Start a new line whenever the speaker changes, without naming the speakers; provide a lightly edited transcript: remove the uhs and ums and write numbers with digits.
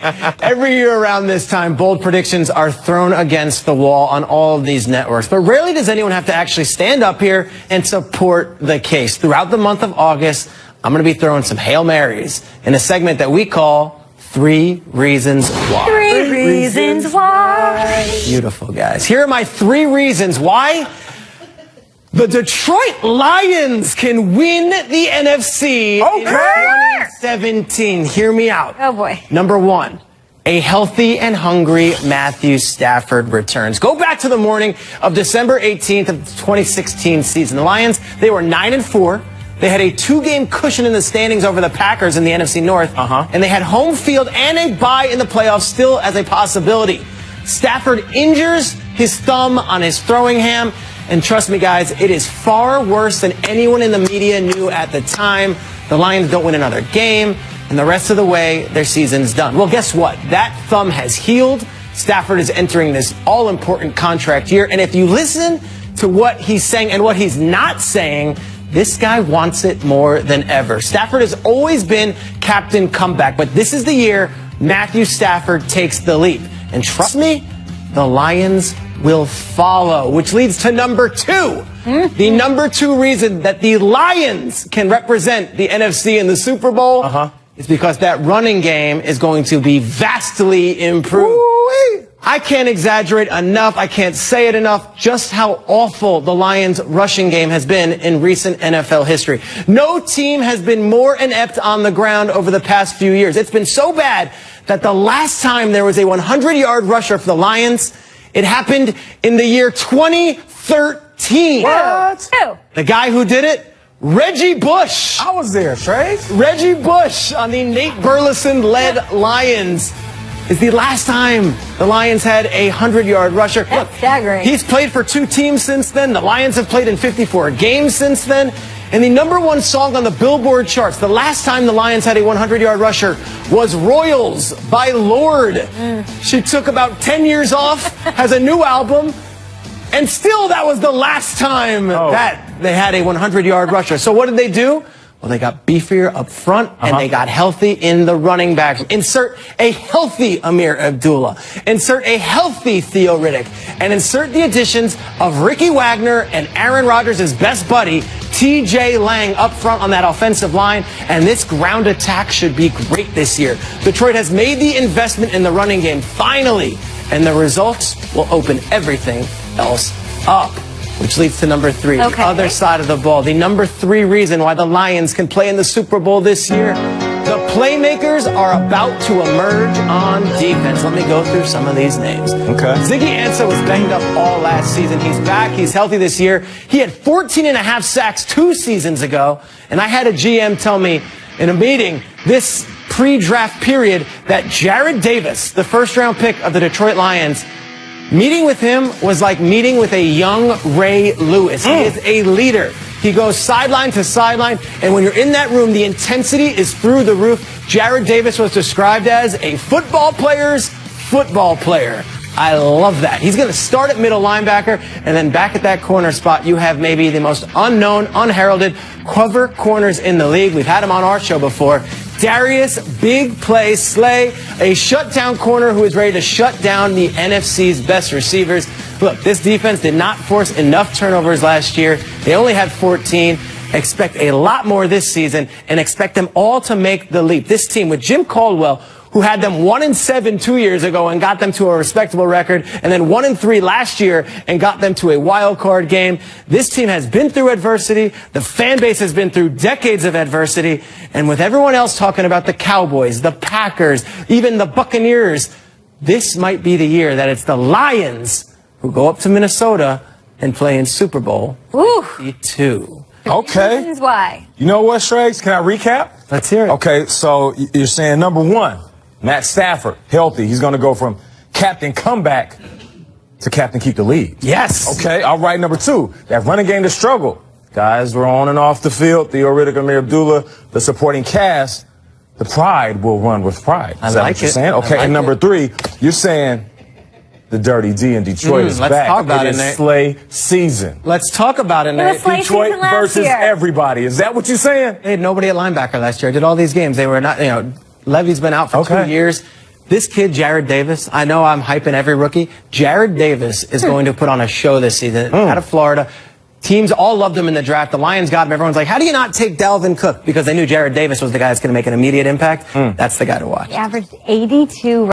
Every year around this time, bold predictions are thrown against the wall on all of these networks. But rarely does anyone have to actually stand up here and support the case. Throughout the month of August, I'm going to be throwing some Hail Marys in a segment that we call 3 Reasons Why.
3 Reasons Why.
Beautiful, guys. Here are my 3 reasons why the Detroit Lions can win the NFC in 2017. Hear me out.
Oh, boy.
Number 1, a healthy and hungry Matthew Stafford returns. Go back to the morning of December 18th of the 2016 season. The Lions, they were 9-4. They had a 2-game cushion in the standings over the Packers in the NFC North. And they had home field and a bye in the playoffs still as a possibility. Stafford injures his thumb on his throwing ham. And trust me, guys, it is far worse than anyone in the media knew at the time. The Lions don't win another game, and the rest of the way, their season's done. Well, guess what? That thumb has healed. Stafford is entering this all-important contract year, and if you listen to what he's saying and what he's not saying, this guy wants it more than ever. Stafford has always been captain comeback, but this is the year Matthew Stafford takes the leap. And trust me, the Lions will follow, which leads to number 2. The number 2 reason that the Lions can represent the NFC in the Super Bowl is because that running game is going to be vastly improved. I can't exaggerate enough, I can't say it enough, just how awful the Lions' rushing game has been in recent NFL history. No team has been more inept on the ground over the past few years. It's been so bad that the last time there was a 100-yard rusher for the Lions, it happened in the year 2013.
What?
The guy who did it? Reggie Bush.
I was there, Trey.
Reggie Bush on the Nate Burleson-led Lions is the last time the Lions had a 100-yard rusher.
That's staggering.
He's played for 2 teams since then. The Lions have played in 54 games since then. And the number 1 song on the Billboard charts, the last time the Lions had a 100-yard rusher, was Royals by Lorde. She took about 10 years off, has a new album, and still that was the last time that they had a 100-yard rusher. So what did they do? Well, they got beefier up front, and they got healthy in the running backs. Insert a healthy Amir Abdullah. Insert a healthy Theo Riddick. And insert the additions of Ricky Wagner and Aaron Rodgers' best buddy, TJ Lang, up front on that offensive line. And this ground attack should be great this year. Detroit has made the investment in the running game, finally. And the results will open everything else up. Which leads to number 3, the other side of the ball. The number 3 reason why the Lions can play in the Super Bowl this year. The playmakers are about to emerge on defense. Let me go through some of these names. Ziggy Ansah was banged up all last season. He's back. He's healthy this year. He had 14.5 sacks 2 seasons ago. And I had a GM tell me in a meeting this pre-draft period that Jarrad Davis, the first-round pick of the Detroit Lions, meeting with him was like meeting with a young Ray Lewis. He is a leader. He goes sideline to sideline, and when you're in that room, the intensity is through the roof. Jarrad Davis was described as a football player's football player. I love that. He's going to start at middle linebacker, and then back at that corner spot, you have maybe the most unknown, unheralded cover corners in the league. We've had him on our show before. Darius Big Play Slay, a shutdown corner who is ready to shut down the NFC's best receivers. Look, this defense did not force enough turnovers last year. They only had 14. Expect a lot more this season, and expect them all to make the leap. This team with Jim Caldwell, who had them 1-7 2 years ago and got them to a respectable record, and then 1-3 last year and got them to a wild card game. This team has been through adversity. The fan base has been through decades of adversity. And with everyone else talking about the Cowboys, the Packers, even the Buccaneers, this might be the year that it's the Lions who go up to Minnesota and play in Super Bowl 52.
Okay.
Reasons why.
You know what, Shregs? Can I recap?
Let's hear it.
Okay, so you're saying number 1, Matt Stafford, healthy. He's going to go from captain comeback to captain keep the lead.
Yes.
Okay, all right, number 2, that running game to struggle. Guys were on and off the field. Theo Riddick, Amir Abdullah, the supporting cast. The pride will run with pride.
I
Is that
like
what you're
it.
saying? Okay, and number 3, you're saying the Dirty D in Detroit is
let's
back.
talk about it,
is
Nate.
Slay season.
Let's talk about it,
It was
Nate.
Slay
Detroit
season last
versus
year.
everybody. Is that what you're saying?
They had nobody at linebacker last year. I did all these games. They were not, Levy's been out for 2 years. This kid, Jared Davis, I know I'm hyping every rookie. Jared Davis is going to put on a show this season out of Florida. Teams all loved him in the draft. The Lions got him. Everyone's like, how do you not take Dalvin Cook? Because they knew Jared Davis was the guy that's going to make an immediate impact. That's the guy to watch.
He averaged 82